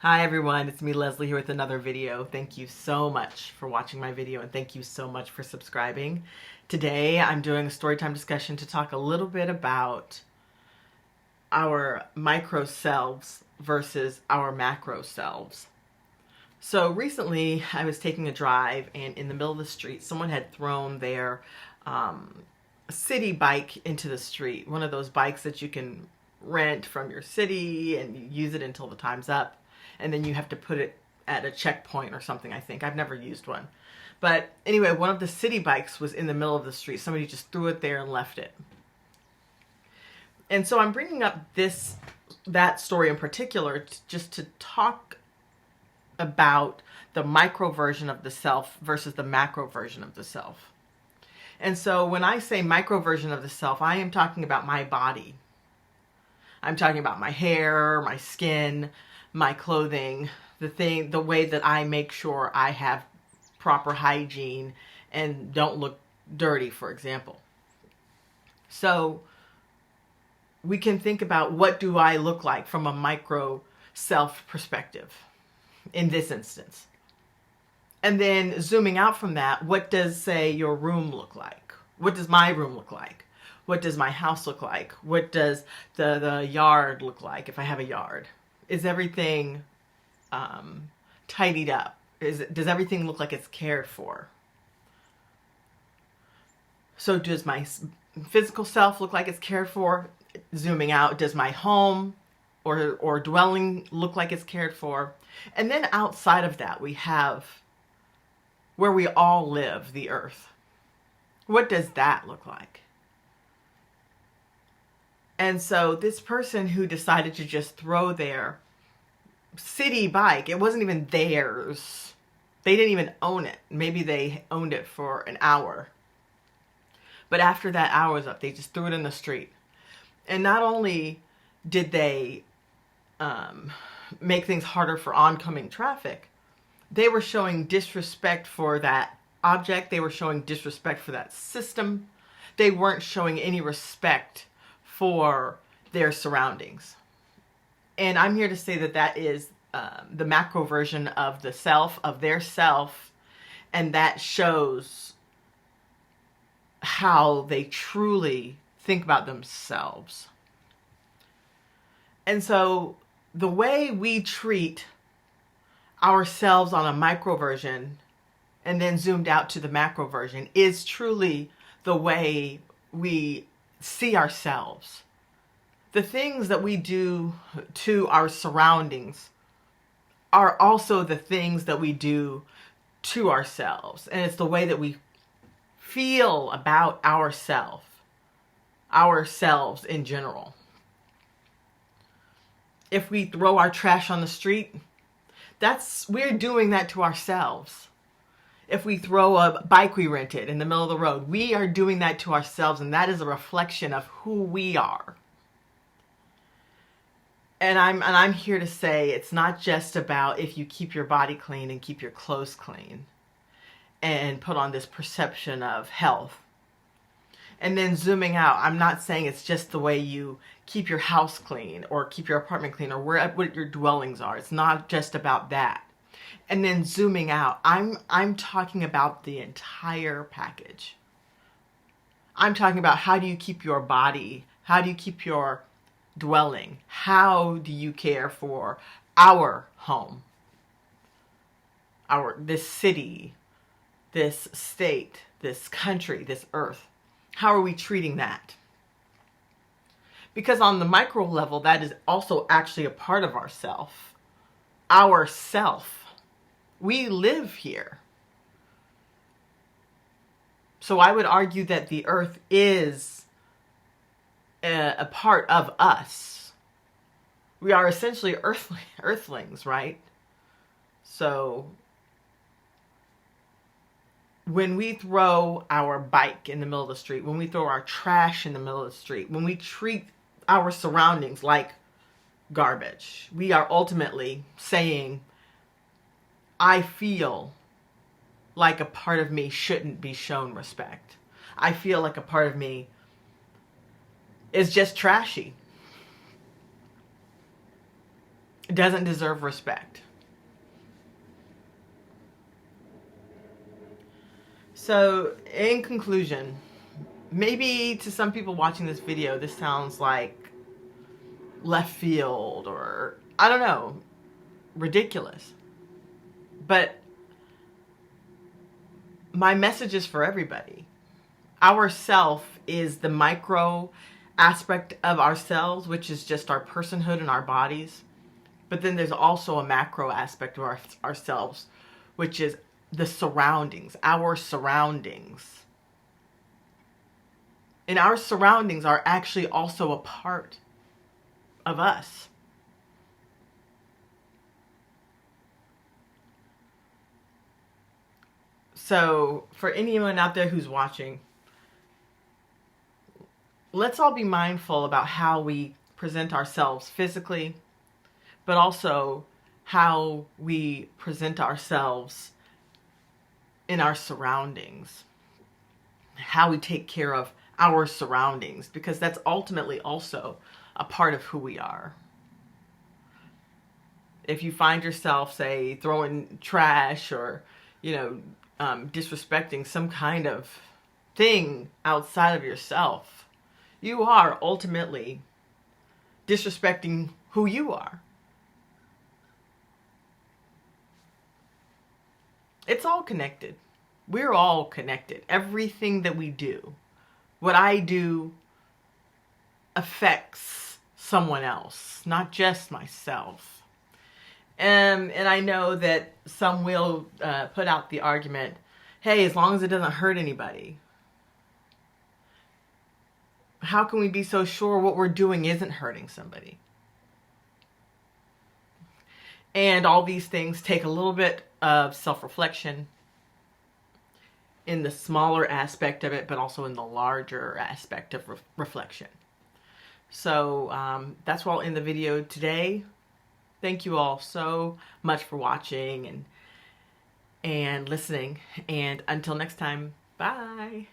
Hi everyone, it's me Leslie here with another video. Thank you so much for watching my video and thank you so much for subscribing. Today I'm doing a storytime discussion to talk a little bit about our micro selves versus our macro selves. So recently I was taking a drive and in the middle of the street someone had thrown their city bike into the street. One of those bikes that you can rent from your city and you use it until the time's up. And then you have to put it at a checkpoint or something, I think. That I've never used one. But anyway, one of the city bikes was in the middle of the street. Somebody just threw it there and left it. And so I'm bringing up that story in particular just to talk about the micro version of the self versus the macro version of the self. And so when I say micro version of the self, I am talking about my body. I'm talking about my hair, my skin, my clothing, the way that I make sure I have proper hygiene and don't look dirty, for example. So we can think about, what do I look like from a micro self perspective in this instance? And then zooming out from that, what does, say, your room look like? What does my room look like? What does my house look like? What does the yard look like if I have a yard? Is everything tidied up? Does everything look like it's cared for? So does my physical self look like it's cared for? Zooming out, does my home or dwelling look like it's cared for? And then outside of that, we have where we all live, the earth. What does that look like? And so this person who decided to just throw their city bike, it wasn't even theirs. They didn't even own it. Maybe they owned it for an hour. But after that hour was up, they just threw it in the street. And not only did they make things harder for oncoming traffic, they were showing disrespect for that object. They were showing disrespect for that system. They weren't showing any respect for their surroundings. And I'm here to say that is the macro version of the self, of their self, and that shows how they truly think about themselves. And so the way we treat ourselves on a micro version and then zoomed out to the macro version is truly the way we see ourselves. The things that we do to our surroundings are also the things that we do to ourselves. And it's the way that we feel about ourselves in general. If we throw our trash on the street, we're doing that to ourselves. If we throw a bike we rented in the middle of the road, we are doing that to ourselves, and that is a reflection of who we are. And I'm here to say it's not just about if you keep your body clean and keep your clothes clean and put on this perception of health. And then zooming out, I'm not saying it's just the way you keep your house clean or keep your apartment clean or what your dwellings are. It's not just about that. And then zooming out, I'm talking about the entire package. I'm talking about, how do you keep your body? How do you keep your dwelling? How do you care for our home? This city, this state, this country, this earth. How are we treating that? Because on the micro level, that is also actually a part of ourself. Our self. We live here. So I would argue that the earth is a part of us. We are essentially earthlings, right? So when we throw our bike in the middle of the street, when we throw our trash in the middle of the street, when we treat our surroundings like garbage, we are ultimately saying, I feel like a part of me shouldn't be shown respect. I feel like a part of me is just trashy. doesn't deserve respect. So, in conclusion, maybe to some people watching this video, this sounds like left field or, I don't know, ridiculous. But my message is for everybody. Our self is the micro aspect of ourselves, which is just our personhood and our bodies. But then there's also a macro aspect of ourselves, which is the surroundings, our surroundings. And our surroundings are actually also a part of us. So for anyone out there who's watching, let's all be mindful about how we present ourselves physically, but also how we present ourselves in our surroundings, how we take care of our surroundings, because that's ultimately also a part of who we are. If you find yourself, say, throwing trash or, disrespecting some kind of thing outside of yourself, you are ultimately disrespecting who you are. It's all connected. We're all connected. Everything that we do, what I do, affects someone else, not just myself. And I know that some will put out the argument, hey, as long as it doesn't hurt anybody. How can we be so sure what we're doing isn't hurting somebody? And all these things take a little bit of self-reflection in the smaller aspect of it, but also in the larger aspect of reflection. So that's all in the video today. Thank you all so much for watching and listening. And until next time, bye.